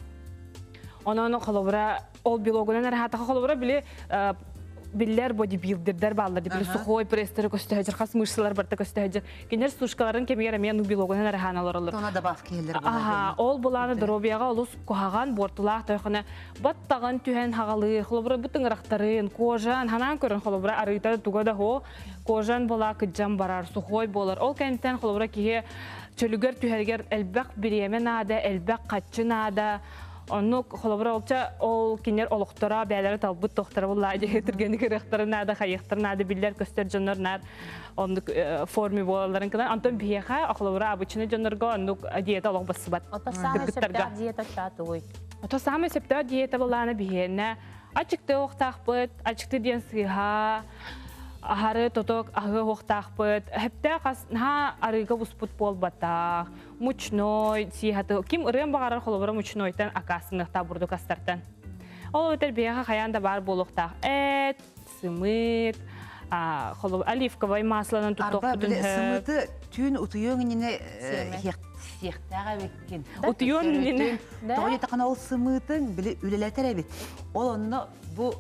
D: Оны холбыра ол билогынан әрі хатаға холбыра біле Биллер бодибилдердер баллар, били сухой пресстері көстөһөжөр, хас мышцалар барта көстөһөжөр. Кинер сушкаларын кемигер мен билогунан арханалар алар.
B: Тона добавки келер.
D: Ол буланы дробияга улус кохаган бортулах тойхана баттаган түһен хагалы, холобра бутын рахтарын, кожан, ханан көрөн холобра арыта тугада хо, кожан бола кыджам барар, сухой болар. Ол кенттен холобра кие чөлүгөр түһергер элбак биремен ада, элбак катчын ада. Оннук холобра олча ол кинер олуктора бәләре талбыт тохтара булла әйтергәне керәхтәрнә дә хәйхтәрнә дә билләр көстер җоннар оннук форми булаларын кылан антон бияха холобра абычны җоннарга оннук диета алып басыбат.
C: Ото самый септа диета чатуй.
D: Ото самый септа диета буланы биһенә ачыкты охтахпыт, ачыкты ден сыйха Ахары тоток ахы хохтахпыт, хепте қасна арыға бұспыт бол бата, мучной, сихаты, ким ұрын бағарар қолыбыры мучнойтан акасынықта бұрды кастартан. Ол өтер бияға қаянда бар болуқтақ әт, сымыт, оливковай масланын тұттық бұдын хөп.
B: Сымыты түйін ұтыйон нені сектаға беккен.
D: Ұтыйон нені?
B: Тоғын етіқан ол сымытын білі үлелетер әбет. Ол онны бұл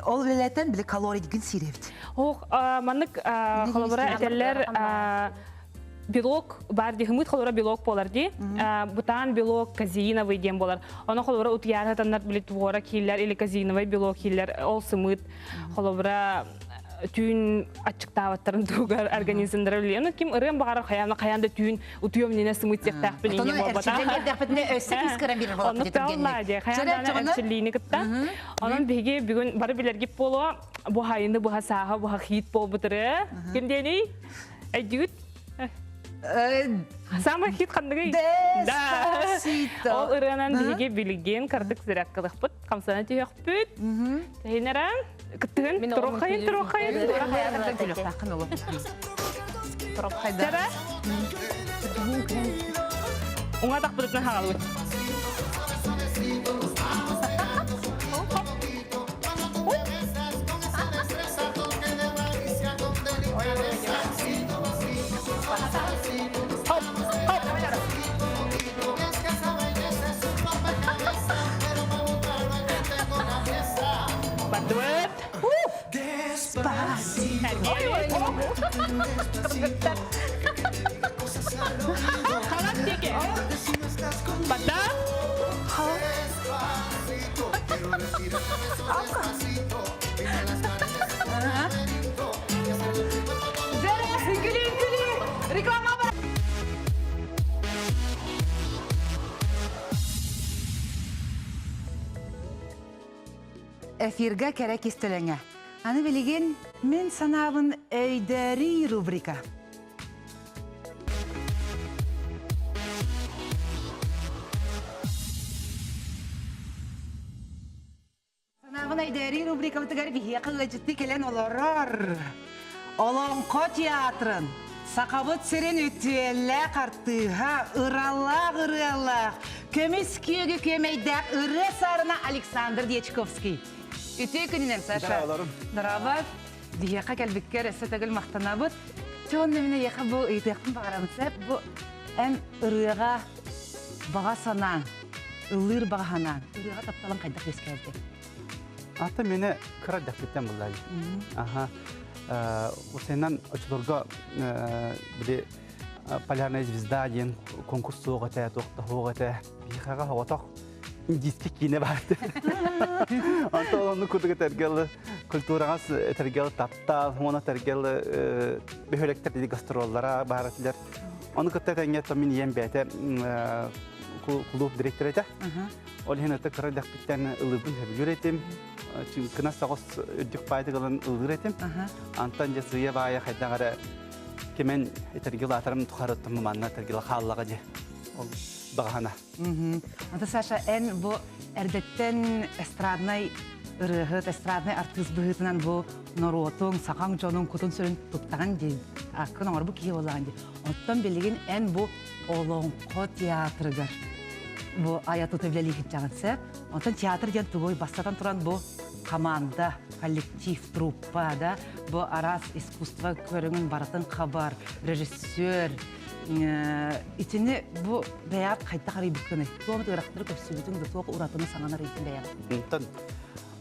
B: Ол велетен биле калорий деген сиревт.
D: Ох, маннык холобра этелер белок бар дихмит холобра белок болар ди. Бутан белок казеиновый дем болар. Аны холобра утяр хатаннар биле твора киллер или казеиновый белок киллер ол сымыт холобра түйін ачықтаваттарын тугар организмдары біле. Ким ырын бағарар қаянда түйін утуем нені сымыт сектақ білінген болбата. Оны пәулады. Қаянданы әпсілейіні күтті. Оның беге бүгін бары білергіп болу, бұ хайынды, бұға саға, бұға хит бол бұтыры. Кімдені? Әйдігіт? Самый хит қандығы?
B: Деспасито.
D: Ол ырынан беге білген кардық зірәк қылық бұд. Қамсаны түйек бұд. Тәйнерам? Күттігін? Тұрақайын.
B: Тұрақайын күлік тақын олып. Тұрақайда.
D: Жара? Оңа тақ бұдытын хағалы бұд.
B: Эфирга керек истелеңе. Аны білген мен санабын өйдәрі рубрика. Санабын өйдәрі рубрика бұтығар біге қылғычытты келен оларар. Олонқо театрын. Сақабыт сирен өттелі қартыға ыраллақ. Көмес күйеге көмейдәк ұры сарына Александр Дечковский. Үті күнінен, Саша.
I: Здраваларым.
B: Здрават. Дияқа кәлбіккер әсі тәгіл мақтанабыт. Традиционно мене яха бу ыйтыктын багарамсы бу эм ырыга бага санаан, ылыр баганан, ырыга тапталан кайдак эскерди.
I: Ата мені кырар дәпкеттен бұлдай. Осеннан очылырға біле полярная звезда ден конкурс соғыты, тоқты хоғыты, бейхаға хоғытақ индийский кейіне барды. Анта оланны күрдігі тәргелі культурағас тәргелі таптал, оны тәргелі бөхөлектер деді гастроллара бағаратылар. Оны күтті тәңгет мен ем бәйті клуб директор еті. Ол хен өті кырар дәпкеттен ылыбын сөбілер етім. Кына сағыз үддік байды қылын ылғыр етім. Антан жасыya бая қайдағары kemen tergila atarım tukarıttım manna tergila xallaga je ol bagana.
B: Anta Sasha en bu erdetten estradnay ırıhıt estradnay artist bıhıtından bu norotun saqang jonun kutun sürün tuttagan je akın onlar bu kiye olan je. Ondan bilgin en bu olonqo teatrıdır. Bu ayatı tövleli hiccansı. Ondan teatr gen tugoy bastatan turan bu команда, коллектив, труппа, да, bu aras искусство көріңін баратын хабар, режиссер, итini bu beyat kayıtta qarayı bükkünü. Tuğamı ıraqtırı köpsülüdün de tuğaq uğratını sanana reytin beyat.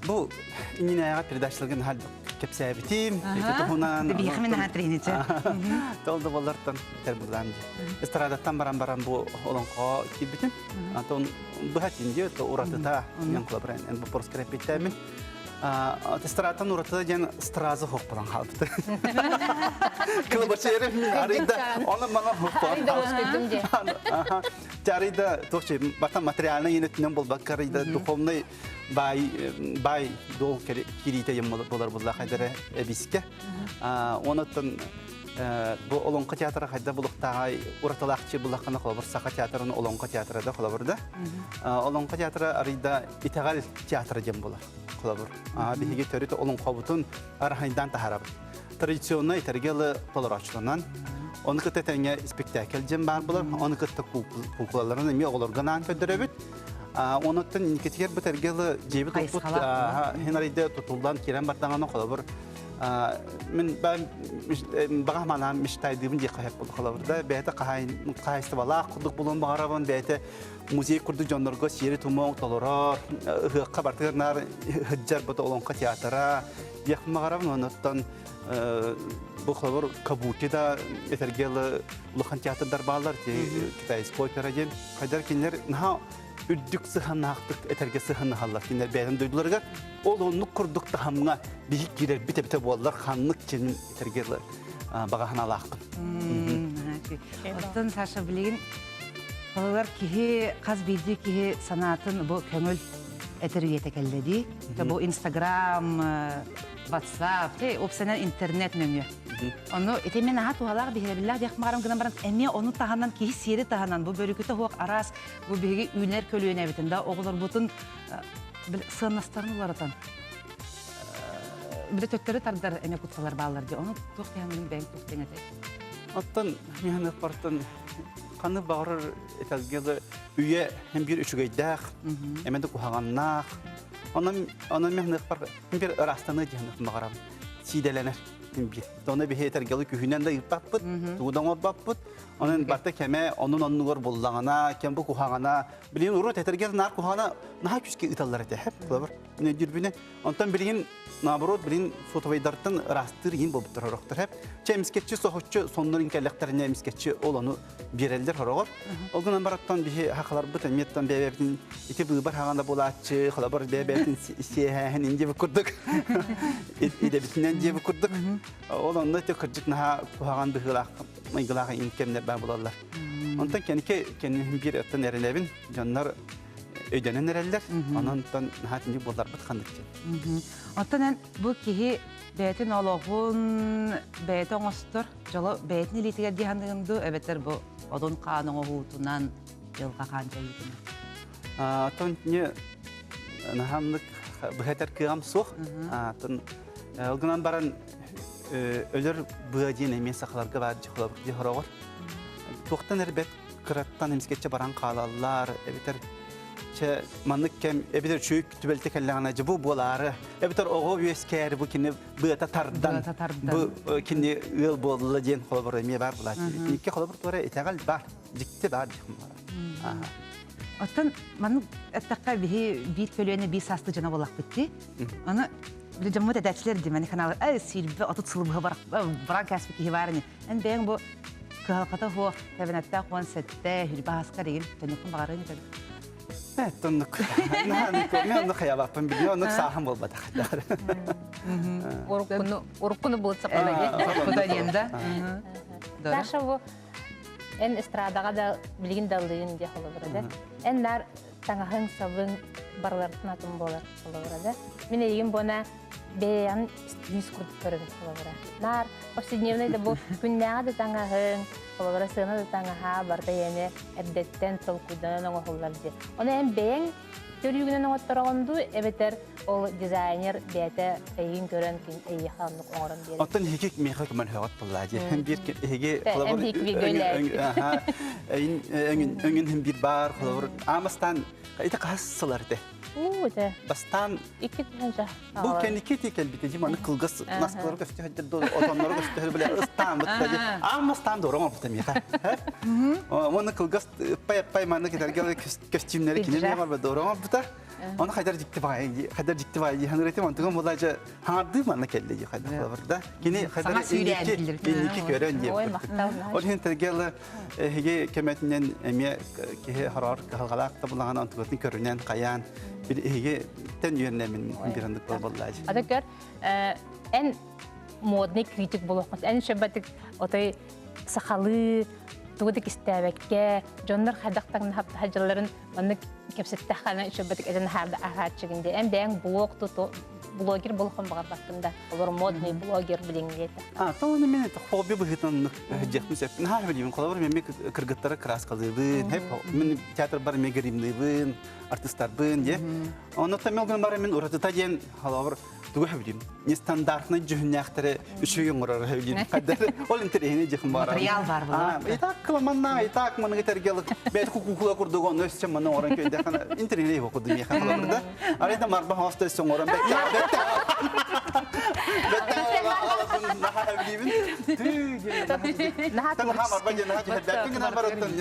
I: Bu yine ayağa передачалығын hal kepsəbitim.
B: Biyəximin hatırıyınıcı.
I: Doldu bollardan terbulandı. Estradattan baran bu olonqa kibitim. Anton bu hatindi to uğratıda yankılabıran. En bu porskara bitəmin. Estradattan uğratıda gen strazı hoqpalan qaldı. Kılıbaçerim arayda ona bana hoqpalan.
C: Arayda hoşgördüm de.
I: Arayda toqçı batan materialına yönetinen bol bakarayda duhovnay bay dol kirite yammalar bulla haydara ebiske. Ondan bu olonqa teatrı hayda buluqtağay uratılaqçı bullaqana qolabır saqa teatrının olonqa teatrıda qolabırdı. Olonqa teatrı arayda itegal teatrı jem bular qolabır. Bihige törüte olonqa butun arahaydan taharab. Tradisyonna itergeli tolaraçlanan onu kıtatenge spektakl jem bar bular. Onu kıtta kuklalarını mi olorganan ködürübüt. Ondan indikatör bu tergeli cebi tutut henaride tutuldan kiren bartağına qolabır. Ben bağmanam müştahidiyim diye qayıp buldu qolabırda. Beyte qayıstı bala quduk bulun bağaraban beyte muzey kurdu jonlarga seri tumoq tolorar. Qabartırnar hıccar bu olonqa teatra. Yaxmağaraban ondan bu qolabır kabuti da tergeli uluqan teatrlar bağlar ki Kitayskoy peragen qaydar kinler naha üddük sıhannaqtık eterge sıhannahallar kinler beyden duydularga ol onu kurduk tahamına bir girer bite bollar xanlık için eterge bagahana laqın.
B: Ondan Sasha bilgin Балалар кихи қаз бейді кихи санатын бұл көңіл әтірге текелдеді. Бұл Инстаграм, WhatsApp, опсанан интернет мөңі. Оны етемен аға туғалағы бейхелі білләқ дейқ мағарам гынан баран әме оны тағанан кихи сері тағанан. Бұл бөрікіті хуақ арас, бұл бейге үйнер көлуен әбітінде оғылар бұтын сығынастарын оларытан. Бір төттері тардар әме құтсалар балалар де. Оны тоқ дейін бәйін тоқ дейін әтей.
I: Оттан механық бартын қаны бағырыр етәлгелі үйе hem bir üçügeydək, əməndə kuhağannaq. Onun mehnek var, hem bir rastanı cəhənnət mağaram, sidələnər. Ona bir etərgəli kühündən də yıpbaqbıd, tuğdan otbaqbıd. Onun barda kəmə, onun onluğur bollağına, kəm bu kuhağına. Bilin urut etərgəli nar kuhağına naha küske ıtallar etə, hep qılabır. Dürbüne. Ondan bilin, naburot bilin fotovaydardan rastır yin bobutlar horaqtır hep. Çə misketçi, soğutçu, sonların kəlləqlərində misketçi olanı bireldir horaqır. O gündən baratdan bir haqlar bu təmiyyətdən bəbəbdin iti bıbar hağanda bolatçı, qılabır bəbəbdin siyahən indi bu kurduk. İdebitindən diye bu kurduk. Olanı da kırcık naha kuhağan bıhılaq, mıygılağı inkemler ben bularlar. Ondan kendi bir ötten erilebin, canlar ödenen ereller, ondan nahatınca bular bıtkandık için.
B: Ondan bu kihi beytin oloğun, beytin oğustur, jolu beytin ilitiger dihandığındı, evetler bu odun kanun oğutunan yılga kanca yedin.
I: Ondan ne nahamlık bıheter kıyam soğ, olgunan baran ölür bıhadiyen emeğe saklarga var cıqılabık cıqırağır. Toqtan erbet kırattan emsketçe baran qalallar, eveter Çe manlık kem ebiter çöyük tübelte kellağına bu boları. Ebiter oğu üyeskeri bu kini bıta tardan.
B: Bıta tardan.
I: Bu kini ıl bollı diyen kolabor emiye var bular. İki kolabor tuara etegal var. Dikti var dikim var.
B: Оттан манны аттакка бихи бит пөлөне би састы жана болак битти. Аны биле жаммат эдәчләр ди менә канал ай силбе атыт сылбы бар баран кәсби ки барыны. Эн бәң бу калката хо тавенатта хон сетте хилба аскар ил төнөкөн багарын итә.
I: Evet, tonluk. Ne onu kıyabapım biliyor, onu saham olmadı.
C: Уруккуну булса калай.
B: Кудаенда.
C: Наша бу эн эстрадага да билигин далдыгын де холобурада. Эн нар таңаһын сабын барлартын атын болар холобурада. Мен егин бона беян юз курдук көрүн холобура. Нар повседневный да бу күннәгә да таңаһын холобура сына да таңаһа барда яне эбдеттен толкудан оңа холлар ди. Аны эн беян көрүгүнөн оңоттороgondu эбетер ол дизайнер бете эйин көрөн кин эйханлык оңорон бери.
I: Otan hekik mehek men hayat bulladı. Hem bir hege
C: Hem bir göyle.
I: Aha. Öngün hem bir bar kolabor. Amastan ite kassalardı.
C: De.
I: Bastan
C: İki önce.
I: bu kendi kiti biteci manı kılgıs nasıl göstü hadi otanları göstü böyle ıstan biteci. Amastan doğru mu bitemi ha? Manı kılgıs pay manı gider gel kostümleri kinene var be doğru mu biter? Onu kadar ciddi var. Hanırete mantığı molaca hardı manı kelleji kadar burada. Yine kadar iki gören diye. O hin tergel hege kemetinden emiye ki harar halgalak tabulan antıgın körünen kayan bir hege ten yönlemin bir andık vallahi.
C: Adakar en modni kritik bulakmaz. En şebatik otay sakalı tuğdik istebekke jonlar hadaqtan hajların manık kepsette xana şebatik eden harda ahat çiginde en beğen blog tutu blogger bulakam bagar baktında olur modni blogger bilingete.
I: Tamam men hobi bu hitan hajjatın sepin ha bileyim kolabor men kırgıtlara kras kalıbın hep men tiyatr bar megerimlebin artistlar bın diye. Onu tamelgin bar men urata tajen halabor tuğ bileyim. Ne standartna cühünyaktare üçügün uğrar bileyim. Kadar ol interehine jıkın bar.
B: Material var bu.
I: İtak kılamanna itak manı getir gelik. Bet kukukula kurduğun ösçe manı oran köyde kana interehine okudum ya halabırda. Arada marba hasta son oran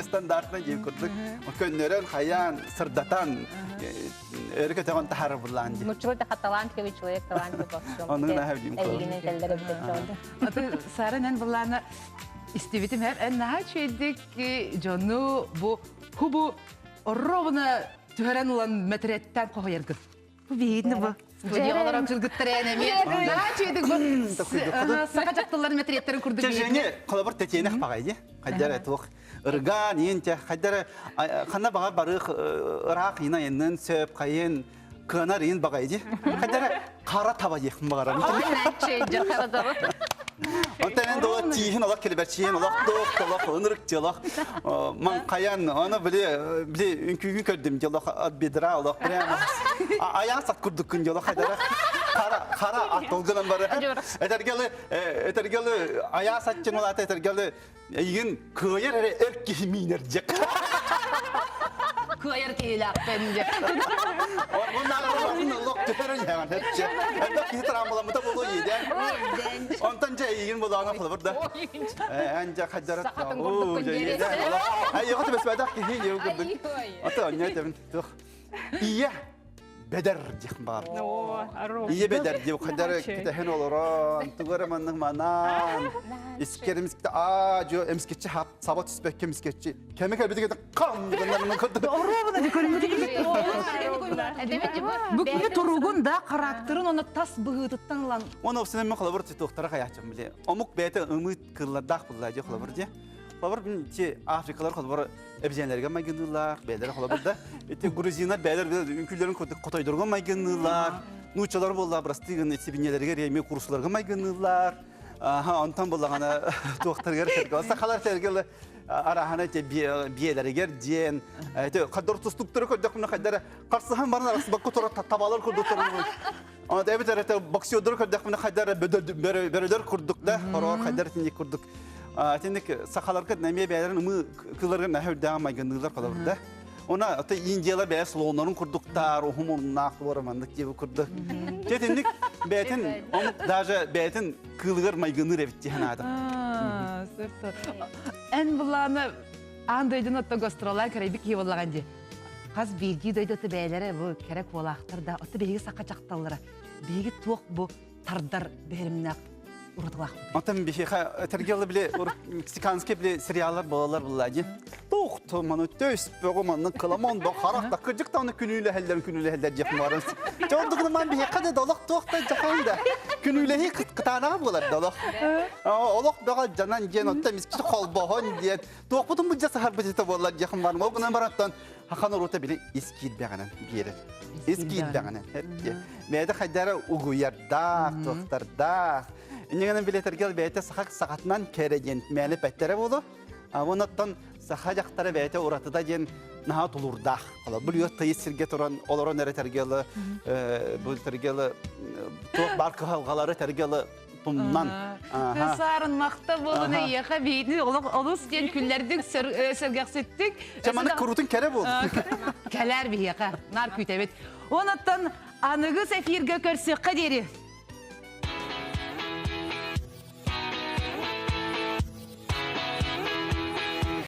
I: standartına gibi kurduk. Könlerin hayan, sırdatan, erkeğin taharı bulandı.
C: Muçul da talent gibi человек talent gibi.
I: Onun ne yapayım?
C: Eğinin telleri bitirdi.
B: Atı sarınen bulanı istevitim her en naha şeydik jonu bu hubu ровно tören olan metretten koyargın. Bu beyni bu. Stüdyolara kırgıttırayın emi. Naha şeydik bu. Sakacaktıların metretlerini kurduk.
I: Çeşeni kolabor teteğine bakaydı. Kaydar etuğ. Irgan yince kaydar kana bağa barık Irak yine yenen söp kayın kınar yin bakaydı. Kaydar kara tava yıkın bağıram.
C: Şeyce kara tava.
I: Ondan da tihin olak keliber tihin olak doğuk olak ınırık diyorlar. Man kayan onu bile ünkü gördüm diyorlar ad bedra olak buraya. Ayağı sat kurduk gün diyorlar kadar. Kara at olgunan var. Etergeli ayağı satçın olat etergeli yiyin kıyır erki minercek.
B: Kıyır kiyilak bence.
I: Onlar bakın lok tüferin hemen hepsi. Hem de ki travmalarımı da bulu yedi. Ondan yiyin bu dağına falan burada. Ancak hacarat.
C: Sakatın kurduk gün yeri.
I: Ay yok bes badak ki hiç yok kurduk. Ata ne dedim? İyi. Beder diyeyim bari. İyi beder diye kadar kitahen olur. Tugara manlık manan. İskerimiz kita ajo emsketçi hap sabot ispek emsketçi. Kemikal bir de kan bunların kadar.
B: Orada bir körümü değil. Bu kimi turugun da karakterin onu tas bıhıtıttan lan.
I: Onu ofisine mi kalabur tutuqtara kayacağım bile. Omuk bete ümit kırladak bulayacak kalabur diye. Kalabur bir Afrikalar kalabur ebjenlerge maygındılar, beyler kalabur da. Gruzinler beyler ülkelerin kotaydırgan maygındılar. Nuçalar bollar brastigin etibinyelerge reyme kurslarga maygındılar. Ha ondan bolagana tuqtar gerek. Olsa kalar tergeli arahana biyelere gerdiyen. Kadar tustukları koyduk bunu kadar. Karşıhan barın arası bak kutura tabalar kurdukları. Ama da evet boksiyodları koyduk bunu kadar beraber kurduk da. Horor kadar tindik kurduk. Tindik sakalarga nemiye beylerin ımı kıllarga nahür devam maygındılar kalabur da. Ona ata Indiyalar bäs slonların kurduktar, ohum onnak oramandık gibi kurduk. Ketinlik bätin, onu даже bätin kılgır maygınır evitçi hanadım.
B: Süper. En bulanı andaydan otta gastrolar karaydık iyi olağanca. Kaz bilgi duydu otu beylere bu kerek olaktır da otu bilgi sakacaktallara. Bilgi tuğuk bu tardar berimnak uğradılar.
I: Atam bir şey tergiyeli bile Meksikanski bile seriyalar bağlar bulladı. Doğtu manı tös böğümanın kılamon bak harakta kırcık tane günüyle heller yapmarız. Çoğunlukla man bir şey kadar dolak doğukta cahanda. Günüyle hiç kıtana bular dolak. Olak bağa canan gen otta miskisi kolboğun diye. Doğuk budun bu cası harbacıta bular yapmarım. O günden barattan hakan orta bile iskil beğenen bir yere. İskil beğenen. Meyde haydara uğuyarda, doğuktarda. İnegenen biletergel beyte sakatnan keregen meli pettere bolu. Onattan sahajaktara beyte uratıda gen naha tulurda. Bu liyo tayı sirge turan oloron ere tergeli bu tergeli tuğ barkı halgaları tergeli tumnan.
B: Sarın makta boluna yaka beyni olus gen küllerdik sergaksettik.
I: Çamanı kurutun kere bol.
B: Keler bir yaka nar kütebet. Onattan anıgı sefirge körsü kaderi.